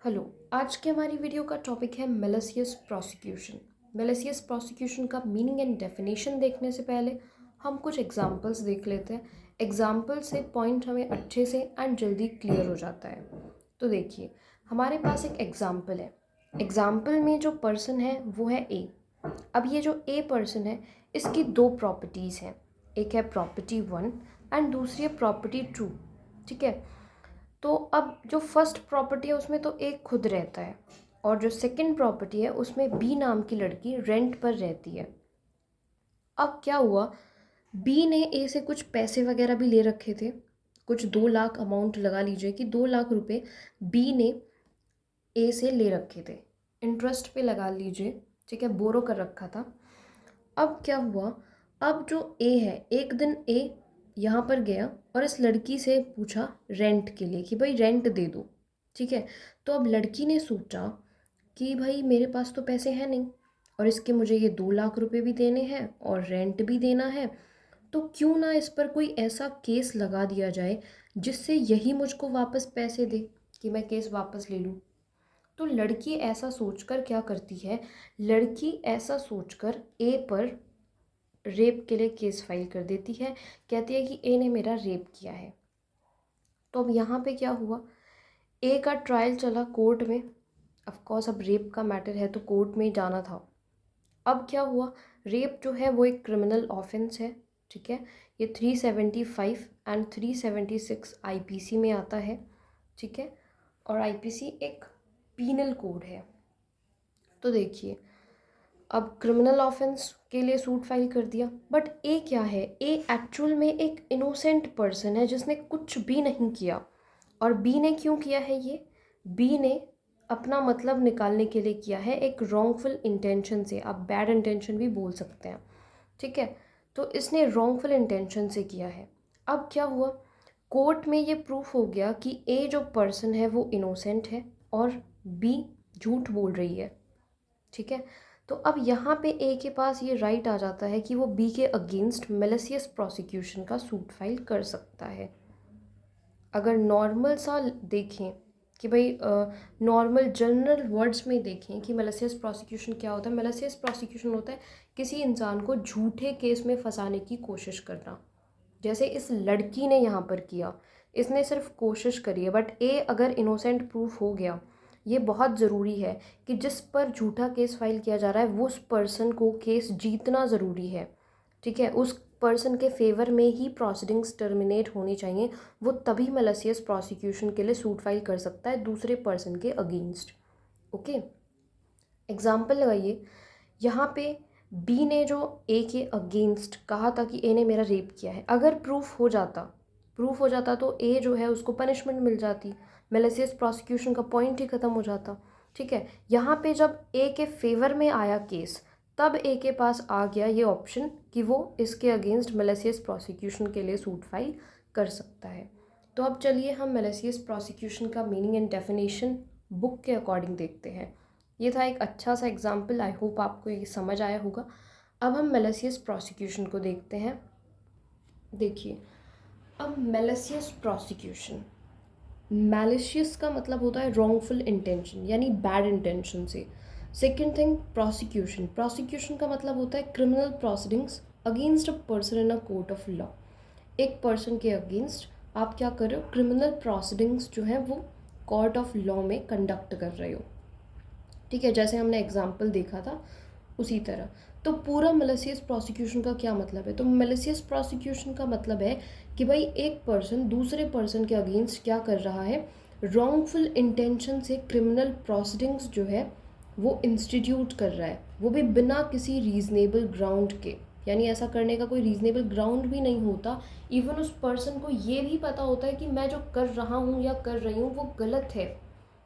Hello. आज की हमारी वीडियो का टॉपिक है मैलिशियस प्रोसिक्यूशन। मैलिशियस प्रोसिक्यूशन का मीनिंग एंड डेफिनेशन देखने से पहले हम कुछ एग्जांपल्स देख लेते हैं। एग्जांपल से पॉइंट हमें अच्छे से एंड जल्दी क्लियर हो जाता है। तो देखिए, हमारे पास एक एग्जांपल है। एग्जांपल में जो पर्सन है वो है ए। अब ये जो ए पर्सन है, इसकी दो प्रॉपर्टीज़ हैं। एक है प्रॉपर्टी 1 एंड दूसरी है प्रॉपर्टी 2। ठीक है। तो अब जो फर्स्ट प्रॉपर्टी है उसमें तो ए खुद रहता है, और जो सेकंड प्रॉपर्टी है उसमें बी नाम की लड़की रेंट पर रहती है। अब क्या हुआ, बी ने ए से कुछ पैसे वगैरह भी ले रखे थे। कुछ 2 लाख अमाउंट लगा लीजिए कि 2 लाख रुपए बी ने ए से ले रखे थे, इंटरेस्ट पे लगा लीजिए। ठीक है, बोरो कर रखा था। अब क्या हुआ, अब जो ए है, एक दिन ए यहाँ पर गया और इस लड़की से पूछा रेंट के लिए कि भाई रेंट दे दो। ठीक है। तो अब लड़की ने सोचा कि भाई मेरे पास तो पैसे हैं नहीं, और इसके मुझे ये 2 लाख रुपए भी देने हैं और रेंट भी देना है, तो क्यों ना इस पर कोई ऐसा केस लगा दिया जाए जिससे यही मुझको वापस पैसे दे, कि मैं केस वापस ले लूँ। तो लड़की ऐसा सोचकर क्या करती है, लड़की ऐसा सोचकर ए पर रेप के लिए केस फाइल कर देती है। कहती है कि ए ने मेरा रेप किया है। तो अब यहाँ पे क्या हुआ, ए का ट्रायल चला कोर्ट में। ऑफ कोर्स अब रेप का मैटर है तो कोर्ट में जाना था। अब क्या हुआ, रेप जो है वो एक क्रिमिनल ऑफेंस है। ठीक है, ये 375 एंड 376 आईपीसी में आता है। ठीक है, और आईपीसी एक पीनल कोड है। तो देखिए, अब क्रिमिनल ऑफेंस के लिए सूट फाइल कर दिया, बट ए क्या है, ए एक्चुअल में एक इनोसेंट पर्सन है जिसने कुछ भी नहीं किया। और बी ने क्यों किया है ये, बी ने अपना मतलब निकालने के लिए किया है, एक रॉन्गफुल इंटेंशन से। आप बैड इंटेंशन भी बोल सकते हैं। ठीक है, तो इसने रॉन्गफुल इंटेंशन से किया है। अब क्या हुआ, कोर्ट में ये प्रूफ हो गया कि ए जो पर्सन है वो इनोसेंट है और बी झूठ बोल रही है। ठीक है, तो अब यहाँ पे ए के पास ये राइट आ जाता है कि वो बी के अगेंस्ट मैलिशियस प्रोसिक्यूशन का सूट फाइल कर सकता है। अगर नॉर्मल सा देखें कि भाई नॉर्मल जनरल वर्ड्स में देखें कि मैलिशियस प्रोसिक्यूशन क्या होता है, मैलिशियस प्रोसिक्यूशन होता है किसी इंसान को झूठे केस में फंसाने की कोशिश करना। जैसे इस लड़की ने यहाँ पर किया, इसने सिर्फ कोशिश करी है, बट ए अगर इनोसेंट प्रूफ हो गया। ये बहुत ज़रूरी है कि जिस पर झूठा केस फाइल किया जा रहा है वो उस पर्सन को केस जीतना ज़रूरी है। ठीक है, उस पर्सन के फेवर में ही प्रोसीडिंग्स टर्मिनेट होनी चाहिए। वो तभी मैलिशियस प्रोसिक्यूशन के लिए सूट फाइल कर सकता है दूसरे पर्सन के अगेंस्ट। ओके, एग्जाम्पल लगाइए। यहाँ पे बी ने जो ए के अगेंस्ट कहा था कि ए ने मेरा रेप किया है, अगर प्रूफ हो जाता तो ए जो है उसको पनिशमेंट मिल जाती, मैलिशियस प्रोसिक्यूशन का पॉइंट ही ख़त्म हो जाता। ठीक है, यहाँ पे जब ए के फेवर में आया केस, तब ए के पास आ गया ये ऑप्शन कि वो इसके अगेंस्ट मैलिशियस प्रोसिक्यूशन के लिए सूट फाइल कर सकता है। तो अब चलिए हम मैलिशियस प्रोसिक्यूशन का मीनिंग एंड डेफिनेशन बुक के अकॉर्डिंग देखते हैं। ये था एक अच्छा सा एग्जाम्पल, आई होप आपको ये समझ आया होगा। अब हम मैलिशियस प्रोसिक्यूशन को देखते हैं। देखिए, अब मैलिशियस प्रोसिक्यूशन, मैलिशियस का मतलब होता है रॉन्गफुल इंटेंशन, यानी बैड इंटेंशन से। सेकेंड थिंग, प्रोसिक्यूशन, प्रोसिक्यूशन का मतलब होता है criminal proceedings against a person in a court of law. एक पर्सन के अगेंस्ट आप क्या कर रहे हो, क्रिमिनल प्रोसीडिंग्स जो है वो कोर्ट ऑफ लॉ में कंडक्ट कर रहे हो। ठीक है, जैसे हमने एग्जाम्पल देखा था उसी तरह। तो पूरा मैलिशियस प्रोसिक्यूशन का क्या मतलब है, तो मैलिशियस प्रोसिक्यूशन का मतलब है कि भाई एक पर्सन दूसरे पर्सन के अगेंस्ट क्या कर रहा है, रॉन्गफुल इंटेंशन से क्रिमिनल प्रोसीडिंग्स जो है वो इंस्टीट्यूट कर रहा है, वो भी बिना किसी रीजनेबल ग्राउंड के। यानी ऐसा करने का कोई रीजनेबल ग्राउंड भी नहीं होता। इवन उस पर्सन को ये भी पता होता है कि मैं जो कर रहा हूँ या कर रही हूँ वो गलत है।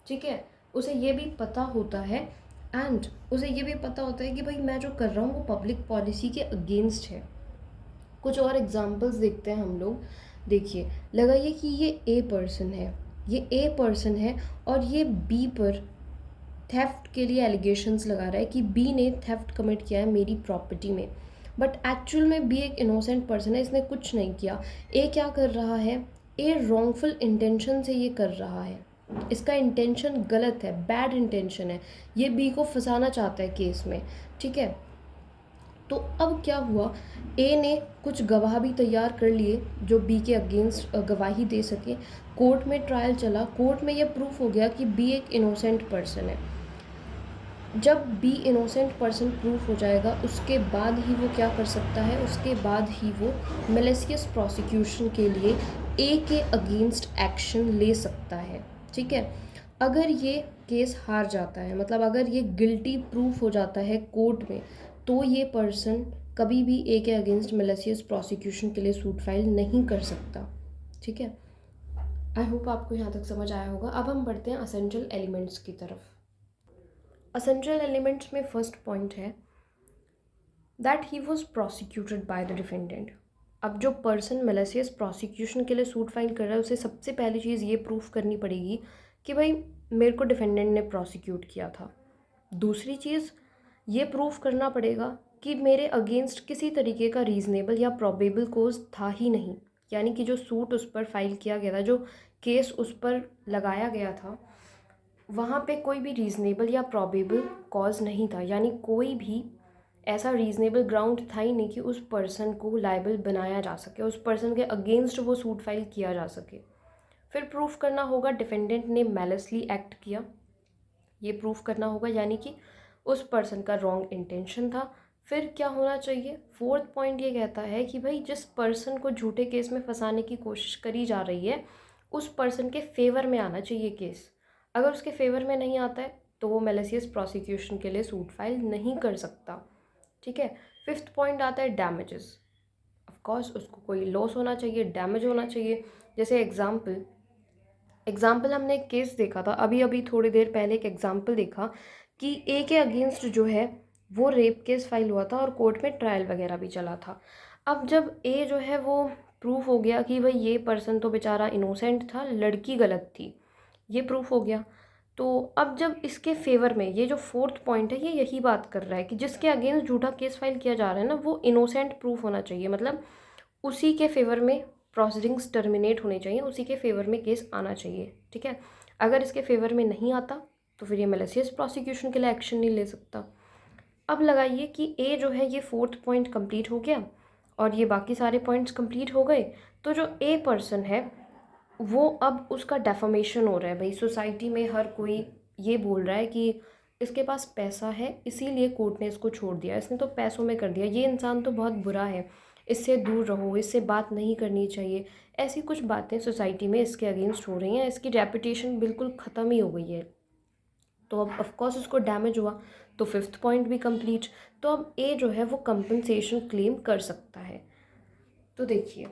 ठीक है, उसे ये भी पता होता है, एंड उसे ये भी पता होता है कि भाई मैं जो कर रहा हूँ वो पब्लिक पॉलिसी के अगेंस्ट है। कुछ और एग्जांपल्स देखते हैं हम लोग। देखिए, लगाइए कि ये ए पर्सन है, ये ए पर्सन है और ये बी पर थेफ्ट के लिए एलिगेशंस लगा रहा है कि बी ने थेफ्ट कमिट किया है मेरी प्रॉपर्टी में। बट एक्चुअल में बी एक इनोसेंट पर्सन है, इसने कुछ नहीं किया। ए क्या कर रहा है, ए रॉन्गफुल इंटेंशन से ये कर रहा है। इसका इंटेंशन गलत है, बैड इंटेंशन है, ये बी को फंसाना चाहता है केस में, ठीक है। तो अब क्या हुआ, ए ने कुछ गवाह भी तैयार कर लिए जो बी के अगेंस्ट गवाही दे सके। कोर्ट में ट्रायल चला, कोर्ट में ये प्रूफ हो गया कि बी एक इनोसेंट पर्सन है। जब बी इनोसेंट पर्सन प्रूफ हो जाएगा उसके बाद ही वो क्या कर सकता है, उसके बाद ही वो मेलिशियस प्रोसिक्यूशन के लिए ए के अगेंस्ट एक्शन ले सकता है, ठीक है। अगर ये केस हार जाता है, मतलब अगर ये गिल्टी प्रूफ हो जाता है कोर्ट में, तो ये पर्सन कभी भी ए के अगेंस्ट मेलिशियस प्रोसिक्यूशन के लिए सूट फाइल नहीं कर सकता, ठीक है। आई होप आपको यहाँ तक समझ आया होगा। अब हम बढ़ते हैं असेंशियल एलिमेंट्स की तरफ। असेंशियल एलिमेंट्स में फर्स्ट पॉइंट है that he was prosecuted bye the defendant. अब जो पर्सन मेलिशियस प्रोसिक्यूशन के लिए सूट फाइल कर रहा है उसे सबसे पहली चीज़ ये प्रूफ करनी पड़ेगी कि भाई मेरे को डिफेंडेंट ने प्रोसिक्यूट किया था। दूसरी चीज़ ये प्रूफ करना पड़ेगा कि मेरे अगेंस्ट किसी तरीके का रीज़नेबल या प्रोबेबल कोज था ही नहीं, यानी कि जो सूट उस पर फाइल किया गया था, जो केस उस पर लगाया गया था, वहाँ पे कोई भी रीज़नेबल या प्रोबेबल कॉज नहीं था, यानी कोई भी ऐसा रीज़नेबल ग्राउंड था ही नहीं कि उस पर्सन को लायबल बनाया जा सके, उस पर्सन के अगेंस्ट वो सूट फाइल किया जा सके। फिर प्रूफ करना होगा डिफेंडेंट ने मैलिसली एक्ट किया, ये प्रूफ करना होगा, यानी कि उस पर्सन का रॉन्ग इंटेंशन था। फिर क्या होना चाहिए, फोर्थ पॉइंट ये कहता है कि भाई जिस पर्सन को झूठे केस में फंसाने की कोशिश करी जा रही है उस पर्सन के फेवर में आना चाहिए केस। अगर उसके फेवर में नहीं आता है तो वो मेलिशियस प्रोसिक्यूशन के लिए सूट फाइल नहीं कर सकता, ठीक है। फिफ्थ पॉइंट आता है डैमेजेस। ऑफकोर्स उसको कोई लॉस होना चाहिए, डैमेज होना चाहिए। जैसे एग्जाम्पल हमने एक केस देखा था अभी अभी थोड़ी देर पहले, एक एग्जाम्पल देखा कि ए के अगेंस्ट जो है वो रेप केस फाइल हुआ था और कोर्ट में ट्रायल वगैरह भी चला था। अब जब ए जो है वो प्रूफ हो गया कि भाई ये पर्सन तो बेचारा इनोसेंट था, लड़की गलत थी, ये प्रूफ हो गया। तो अब जब इसके फेवर में, ये जो फोर्थ पॉइंट है ये यही बात कर रहा है कि जिसके अगेंस्ट झूठा केस फाइल किया जा रहा है ना वो इनोसेंट प्रूफ होना चाहिए, मतलब उसी के फेवर में प्रोसीडिंग्स टर्मिनेट होनी चाहिए, उसी के फेवर में केस आना चाहिए, ठीक है। अगर इसके फेवर में नहीं आता तो फिर ये मेलिशियस प्रोसिक्यूशन के लिए एक्शन नहीं ले सकता। अब लगाइए कि ए जो है ये फोर्थ पॉइंट कंप्लीट हो गया और ये बाकी सारे पॉइंट्स कंप्लीट हो गए, तो जो ए पर्सन है वो अब उसका डेफामेशन हो रहा है। भाई सोसाइटी में हर कोई ये बोल रहा है कि इसके पास पैसा है इसीलिए कोर्ट ने इसको छोड़ दिया, इसने तो पैसों में कर दिया, ये इंसान तो बहुत बुरा है, इससे दूर रहो, इससे बात नहीं करनी चाहिए। ऐसी कुछ बातें सोसाइटी में इसके अगेंस्ट हो रही हैं, इसकी रेपुटेशन बिल्कुल ख़त्म ही हो गई है। तो अब ऑफकोर्स उसको डैमेज हुआ, तो फिफ्थ पॉइंट भी कंप्लीट। तो अब ए जो है वो कंपनसेशन क्लेम कर सकता है। तो देखिए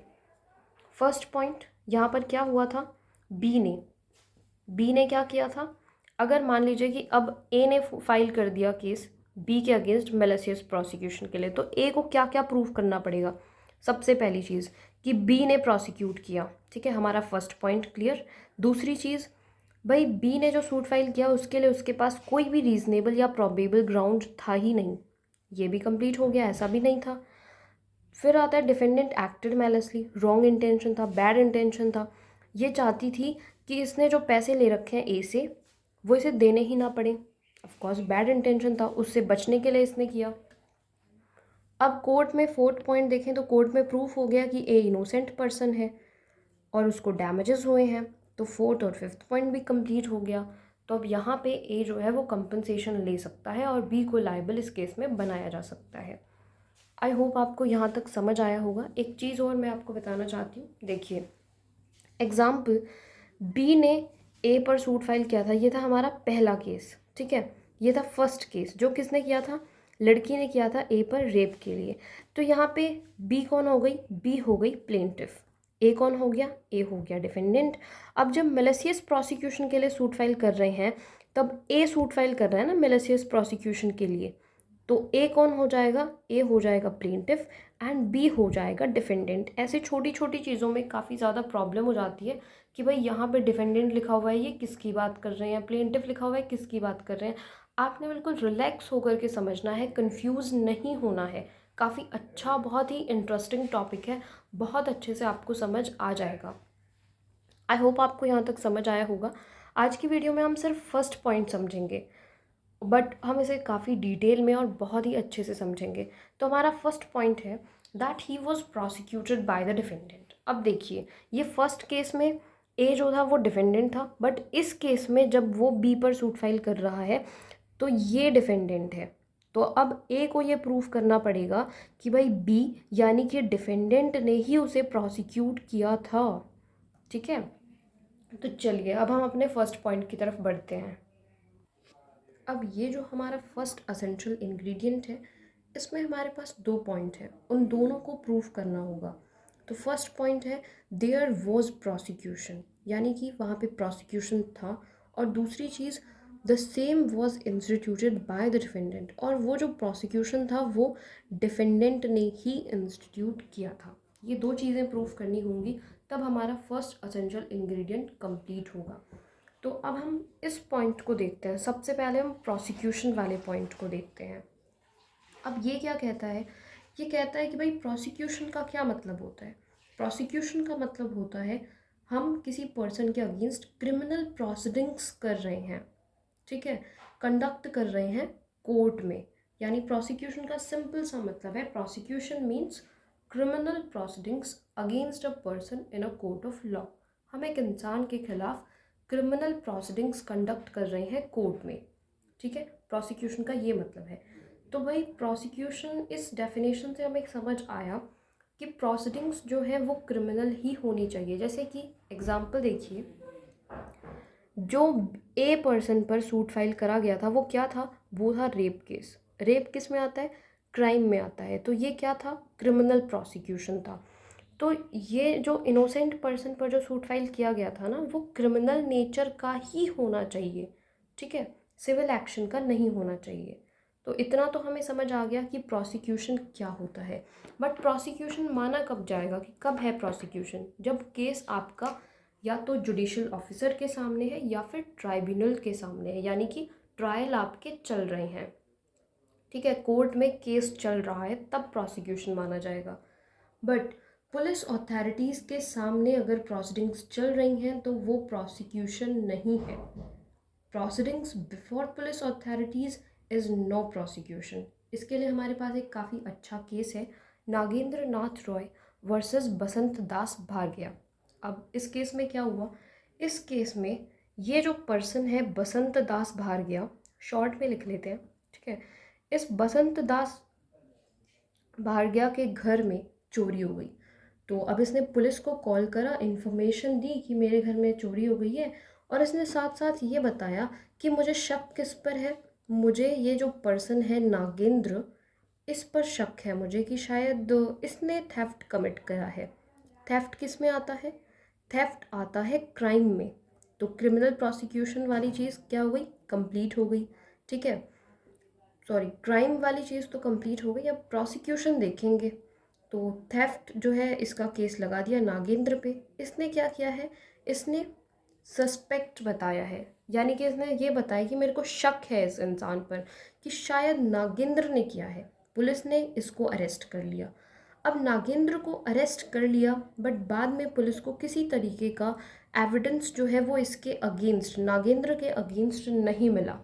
फर्स्ट पॉइंट यहाँ पर क्या हुआ था, बी ने क्या किया था, अगर मान लीजिए कि अब ए ने फाइल कर दिया केस बी के अगेंस्ट मेलिशियस प्रोसिक्यूशन के लिए, तो ए को क्या क्या प्रूफ करना पड़ेगा। सबसे पहली चीज़ कि बी ने प्रोसिक्यूट किया, ठीक है, हमारा फर्स्ट पॉइंट क्लियर। दूसरी चीज़, भाई बी ने जो सूट फाइल किया उसके लिए उसके पास कोई भी रीजनेबल या प्रोबेबल ग्राउंड था ही नहीं, ये भी कंप्लीट हो गया, ऐसा भी नहीं था। फिर आता है डिफेंडेंट एक्टेड मैलिसली, रॉन्ग इंटेंशन था, बैड इंटेंशन था, ये चाहती थी कि इसने जो पैसे ले रखे हैं ए से वो इसे देने ही ना पड़े, ऑफकोर्स बैड इंटेंशन था, उससे बचने के लिए इसने किया। अब कोर्ट में फोर्थ पॉइंट देखें तो कोर्ट में प्रूफ हो गया कि ए इनोसेंट पर्सन है और उसको डैमेजेस हुए हैं, तो फोर्थ और फिफ्थ पॉइंट भी कंप्लीट हो गया। तो अब यहाँ पे ए जो है वो कंपनसेशन ले सकता है और बी को लायबल इस केस में बनाया जा सकता है। आई होप आपको यहाँ तक समझ आया होगा। एक चीज़ और मैं आपको बताना चाहती हूँ, देखिए एग्जाम्पल, बी ने ए पर सूट फाइल किया था, ये था हमारा पहला केस, ठीक है, ये था फर्स्ट केस जो किसने किया था, लड़की ने किया था ए पर रेप के लिए। तो यहाँ पे बी कौन हो गई, बी हो गई प्लेंटिफ, ए कौन हो गया, ए हो गया डिफेंडेंट। अब जब मेलिशियस प्रोसिक्यूशन के लिए सूट फाइल कर रहे हैं तब ए सूट फाइल कर रहा है ना मेलिशियस प्रोसिक्यूशन के लिए, तो ए कौन हो जाएगा, ए हो जाएगा प्लेंटिफ एंड बी हो जाएगा डिफेंडेंट। ऐसे छोटी छोटी चीज़ों में काफ़ी ज़्यादा प्रॉब्लम हो जाती है कि भाई यहाँ पे डिफेंडेंट लिखा हुआ है, ये किसकी बात कर रहे हैं, प्लेंटिफ लिखा हुआ है किसकी बात कर रहे हैं। आपने बिल्कुल रिलैक्स होकर के समझना है, कंफ्यूज नहीं होना है। काफ़ी अच्छा, बहुत ही इंटरेस्टिंग टॉपिक है, बहुत अच्छे से आपको समझ आ जाएगा। आई होप आपको यहाँ तक समझ आया होगा। आज की वीडियो में हम सिर्फ फर्स्ट पॉइंट समझेंगे, बट हम इसे काफ़ी डिटेल में और बहुत ही अच्छे से समझेंगे। तो हमारा फर्स्ट पॉइंट है that he was prosecuted bye the defendant. अब देखिए, ये फर्स्ट केस में ए जो था वो डिफेंडेंट था, बट इस केस में जब वो बी पर सूट फाइल कर रहा है तो ये डिफेंडेंट है। तो अब ए को ये प्रूव करना पड़ेगा कि भाई बी यानी कि डिफेंडेंट ने ही उसे प्रोसिक्यूट किया था। ठीक है, तो चलिए अब हम अपने फर्स्ट पॉइंट की तरफ बढ़ते हैं। अब ये जो हमारा फर्स्ट असेंशियल इंग्रेडिएंट है, इसमें हमारे पास दो पॉइंट है, उन दोनों को प्रूव करना होगा। तो फर्स्ट पॉइंट है देयर वॉज प्रोसिक्यूशन, यानी कि वहाँ पे प्रोसिक्यूशन था। और दूसरी चीज़ the same was instituted by the defendant, और वो जो प्रोसिक्यूशन था वो डिफेंडेंट ने ही इंस्टीट्यूट किया था। ये दो चीज़ें प्रूव करनी होंगी, तब हमारा फर्स्ट असेंशियल इंग्रेडिएंट कंप्लीट होगा। तो अब हम इस पॉइंट को देखते हैं। सबसे पहले हम प्रोसिक्यूशन वाले पॉइंट को देखते हैं। अब ये क्या कहता है, ये कहता है कि भाई प्रोसिक्यूशन का क्या मतलब होता है। प्रोसिक्यूशन का मतलब होता है हम किसी पर्सन के अगेंस्ट क्रिमिनल प्रोसीडिंग्स कर रहे हैं, ठीक है, कंडक्ट कर रहे हैं कोर्ट में। यानी प्रोसिक्यूशन का सिंपल सा मतलब है, prosecution means criminal proceedings against a person in a court of law. हम एक इंसान के खिलाफ क्रिमिनल प्रोसीडिंग्स कंडक्ट कर रहे हैं कोर्ट में, ठीक है, प्रोसिक्यूशन का ये मतलब है। तो भाई प्रोसिक्यूशन, इस डेफिनेशन से हमें समझ आया कि प्रोसीडिंग्स जो है वो क्रिमिनल ही होनी चाहिए। जैसे कि एग्जांपल देखिए, जो ए पर्सन पर सूट फाइल करा गया था वो क्या था, वो था रेप केस। रेप किस में आता है, क्राइम में आता है। तो ये क्या था, क्रिमिनल प्रोसिक्यूशन था। तो ये जो इनोसेंट पर्सन पर जो सूट फाइल किया गया था ना, वो क्रिमिनल नेचर का ही होना चाहिए, ठीक है, सिविल एक्शन का नहीं होना चाहिए। तो इतना तो हमें समझ आ गया कि प्रोसिक्यूशन क्या होता है। बट प्रोसिक्यूशन माना कब जाएगा, कि कब है प्रोसिक्यूशन, जब केस आपका या तो जुडिशियल ऑफिसर के सामने है या फिर ट्राइब्यूनल के सामने है, यानी कि ट्रायल आपके चल रहे हैं, ठीक है, कोर्ट में केस चल रहा है, तब प्रोसिक्यूशन माना जाएगा। बट पुलिस अथॉरिटीज़ के सामने अगर प्रोसीडिंग्स चल रही हैं तो वो प्रोसिक्यूशन नहीं है। Proceedings before police authorities is no prosecution. इसके लिए हमारे पास एक काफ़ी अच्छा केस है, नागेंद्र नाथ रॉय वर्सेस बसंत दास भार्गया। अब इस केस में क्या हुआ, इस केस में ये जो पर्सन है बसंत दास भार्गया, शॉर्ट में लिख लेते हैं, ठीक है, इस बसंत दास भार्गया के घर में चोरी हो गई। तो अब इसने पुलिस को कॉल करा, इन्फॉर्मेशन दी कि मेरे घर में चोरी हो गई है, और इसने साथ साथ ये बताया कि मुझे शक किस पर है, मुझे ये जो पर्सन है नागेंद्र, इस पर शक है मुझे कि शायद इसने थेफ्ट कमिट करा है। थेफ्ट किस में आता है, थेफ्ट आता है क्राइम में। तो क्रिमिनल प्रोसिक्यूशन वाली चीज़ क्या हो गई, कंप्लीट हो गई, ठीक है, सॉरी, क्राइम वाली चीज़ तो कंप्लीट हो गई। अब प्रोसिक्यूशन देखेंगे तो थेफ्ट जो है इसका केस लगा दिया नागेंद्र पे। इसने क्या किया है, इसने सस्पेक्ट बताया है, यानी कि इसने ये बताया कि मेरे को शक है इस इंसान पर कि शायद नागेंद्र ने किया है। पुलिस ने इसको अरेस्ट कर लिया। अब नागेंद्र को अरेस्ट कर लिया, बट बाद में पुलिस को किसी तरीके का एविडेंस जो है वो इसके अगेंस्ट, नागेंद्र के अगेंस्ट नहीं मिला।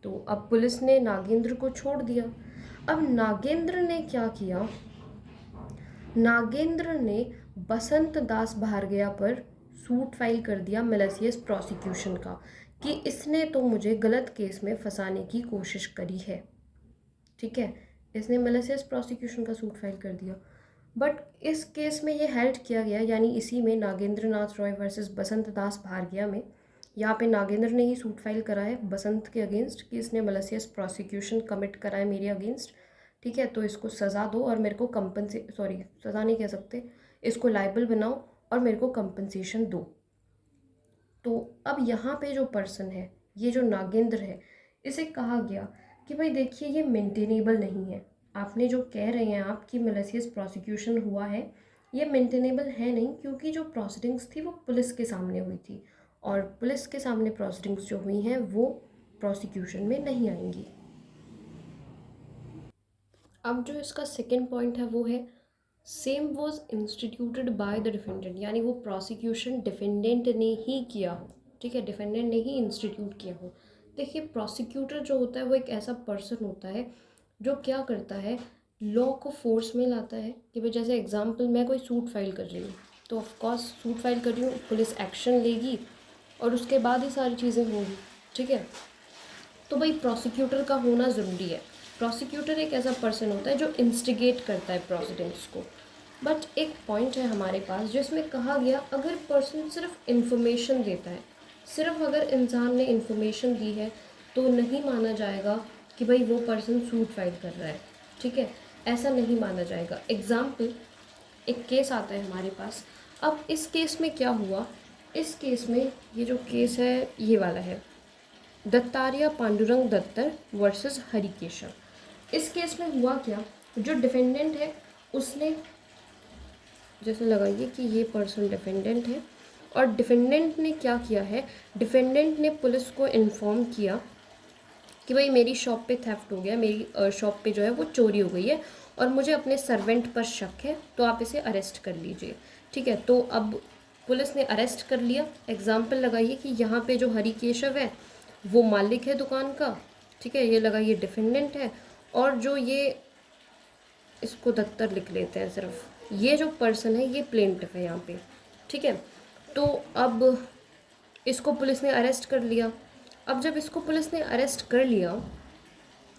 तो अब पुलिस ने नागेंद्र को छोड़ दिया। अब नागेंद्र ने क्या किया, नागेंद्र ने बसंत दास भार्गया पर सूट फाइल कर दिया मैलिशियस प्रोसिक्यूशन का, कि इसने तो मुझे गलत केस में फंसाने की कोशिश करी है, ठीक है, इसने मैलिशियस प्रोसिक्यूशन का सूट फाइल कर दिया। बट इस केस में ये हेल्ड किया गया, यानी इसी में नागेंद्र नाथ रॉय वर्सेस बसंत दास भार्गया में, यहाँ पे नागेंद्र ने ही सूट फाइल करा है बसंत के अगेंस्ट कि इसने मैलिशियस प्रोसिक्यूशन कमिट करा है मेरे अगेंस्ट, ठीक है, तो इसको सज़ा दो और मेरे को सॉरी, सज़ा नहीं कह सकते, इसको लाइबल बनाओ और मेरे को कंपनसेशन दो। तो अब यहाँ पे जो पर्सन है, ये जो नागेंद्र है, इसे कहा गया कि भाई देखिए ये मेंटेनेबल नहीं है, आपने जो कह रहे हैं आप कि मैलिशियस प्रोसिक्यूशन हुआ है, ये मेंटेनेबल है नहीं, क्योंकि जो प्रोसीडिंग्स थी वो पुलिस के सामने हुई थी, और पुलिस के सामने प्रोसीडिंग्स जो हुई हैं वो प्रोसिक्यूशन में नहीं आएंगी। अब जो इसका सेकेंड पॉइंट है वो है same was instituted by the defendant, यानी वो प्रोसिक्यूशन डिफेंडेंट ने ही किया हो, ठीक है, डिफेंडेंट ने ही इंस्टीट्यूट किया हो। देखिए प्रोसिक्यूटर जो होता है वो एक ऐसा पर्सन होता है जो क्या करता है, लॉ को फोर्स में लाता है कि भाई जैसे एग्जांपल मैं कोई सूट फाइल कर रही हूँ, तो ऑफ कोर्स सूट फाइल कर रही हूँ, पुलिस एक्शन लेगी और उसके बाद ही सारी चीज़ें होंगी, ठीक है। तो भाई प्रोसिक्यूटर का होना ज़रूरी है। प्रोसिक्यूटर एक ऐसा पर्सन होता है जो इंस्टिगेट करता है प्रोसीडिंग्स को। बट एक पॉइंट है हमारे पास जिसमें कहा गया अगर पर्सन सिर्फ इन्फॉर्मेशन देता है, सिर्फ अगर इंसान ने इन्फॉर्मेशन दी है तो नहीं माना जाएगा कि भाई वो पर्सन सूट फाइल कर रहा है, ठीक है, ऐसा नहीं माना जाएगा। एग्जाम्पल, एक केस आता है हमारे पास। अब इस केस में क्या हुआ, इस केस में ये जो केस है ये वाला है, दत्तात्रेय पांडुरंग दत्तर वर्सेस हरिकेशव। इस केस में हुआ क्या, जो डिफेंडेंट है उसने, जैसे लगाइए कि ये पर्सन डिफेंडेंट है और डिफेंडेंट ने क्या किया है, डिफेंडेंट ने पुलिस को इन्फॉर्म किया कि भाई मेरी शॉप पे थेफ्ट हो गया, मेरी शॉप पे जो है वो चोरी हो गई है और मुझे अपने सर्वेंट पर शक है, तो आप इसे अरेस्ट कर लीजिए, ठीक है। तो अब पुलिस ने अरेस्ट कर लिया। एग्जाम्पल लगाइए कि यहाँ पे जो हरिकेशव है वो मालिक है दुकान का, ठीक है, ये लगाइए डिफेंडेंट है, और जो ये, इसको दत्तर लिख लेते हैं सिर्फ, ये जो पर्सन है ये प्लेंटिफ है यहाँ पे, ठीक है। तो अब इसको पुलिस ने अरेस्ट कर लिया। अब जब इसको पुलिस ने अरेस्ट कर लिया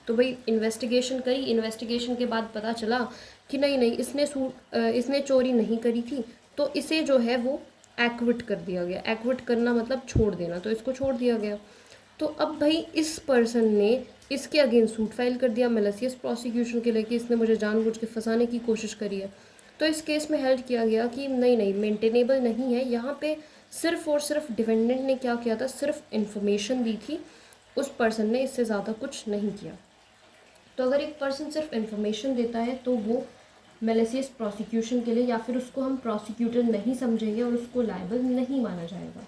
तो भाई इन्वेस्टिगेशन करी, इन्वेस्टिगेशन के बाद पता चला कि नहीं नहीं इसने चोरी नहीं करी थी, तो इसे जो है वो एक्विट कर दिया गया। एक्विट करना मतलब छोड़ देना, तो इसको छोड़ दिया गया। तो अब भाई इस पर्सन ने इसके अगेंस्ट सूट फाइल कर दिया मैलिशियस प्रोसिक्यूशन के लिए कि इसने मुझे जानबूझ के फंसाने की कोशिश करी है। तो इस केस में हेल्ड किया गया कि नहीं नहीं मेंटेनेबल नहीं है, यहाँ पे सिर्फ और सिर्फ डिफेंडेंट ने क्या किया था, सिर्फ इन्फॉर्मेशन दी थी, उस पर्सन ने इससे ज़्यादा कुछ नहीं किया। तो अगर एक पर्सन सिर्फ इन्फॉर्मेशन देता है तो वो मैलिशियस प्रोसिक्यूशन के लिए, या फिर उसको हम प्रोसिक्यूटर नहीं समझेंगे और उसको लायबल नहीं माना जाएगा,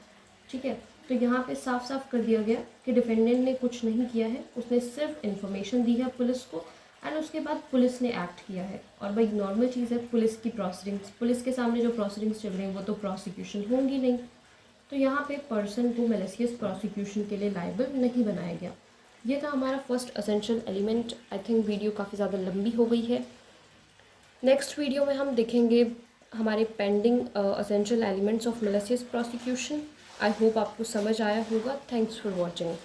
ठीक है। तो यहाँ पे साफ साफ कर दिया गया कि डिफेंडेंट ने कुछ नहीं किया है, उसने सिर्फ इन्फॉर्मेशन दी है पुलिस को एंड उसके बाद पुलिस ने एक्ट किया है। और भाई नॉर्मल चीज़ है, पुलिस की प्रोसीडिंग्स, पुलिस के सामने जो प्रोसीडिंग्स चल रही हैं वो तो प्रोसिक्यूशन होंगी नहीं, तो यहाँ पे पर्सन को मैलिशियस प्रोसिक्यूशन के लिए लायबल नहीं बनाया गया। ये था हमारा first essential element. I think video काफ़ी ज़्यादा लंबी हो गई है। नेक्स्ट वीडियो में हम देखेंगे हमारे pending essential elements of malicious prosecution. I hope आपको समझ आया होगा। Thanks for watching.